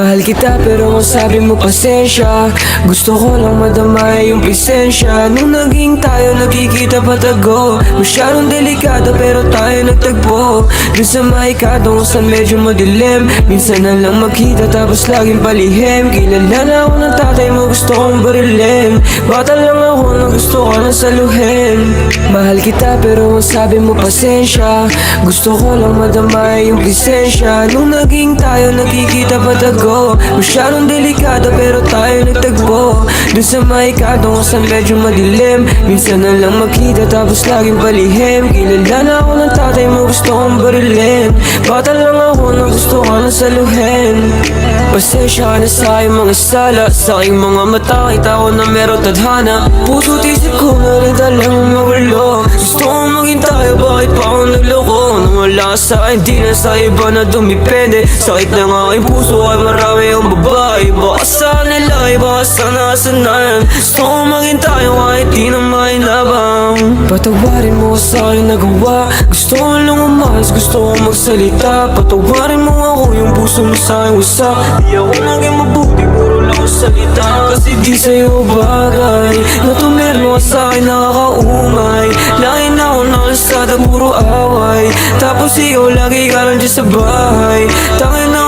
Mahal kita pero kung sabi mo pasensya, gusto ko lang madama yung presensya. Nung naging tayo nakikita patago, masyadong delikado pero tayo nagtagpo. Dun sa maikado kung saan medyo madilim, minsan na lang makita tapos laging palihim. Kilala na ako ng tatay mo, gusto kong barilin. Bata lang ako na gusto ko na saluhin. Mahal kita pero kung sabi mo pasensya, gusto ko lang madama yung presensya. Nung naging tayo nakikita patago, masyadong delikado pero tayo nagtagpo. Dun sa maikado kung saan medyo madilim, minsan na lang makita tapos laging palihim. Kilala na ako ng tatay mo, gusto kong barilin. Bata lang ako na gusto ko na saluhin. Pasensya ka na sa aking mga sala, sa aking mga mata kita ko na meron tadhana. Puso't isip ko na rin talagang magulo. Gusto ko maging tayo, bakit pa ako nagloko? Nung wala ka sa akin, di na sa iba na dumipende. Sakit ng aking puso ay marami ang babae. Baka sa nila ay baka sa nasanan. Gusto ko maging tayo kahit di na mainabang. Patawarin mo sa aking nagawa, gusto ko lang umayos, gusto ko magsalita. Patawarin mo ako, yung puso mo sa aking wasak. Di ako naging mabuti, puro lang ako salita. Kasi di sa'yo bagay na tumerno ka sa akin, nakakaumay. Lagi na ako nakalasada, puro away. Tapos ikaw lagi ka lang dyan sa bahay. Tangin na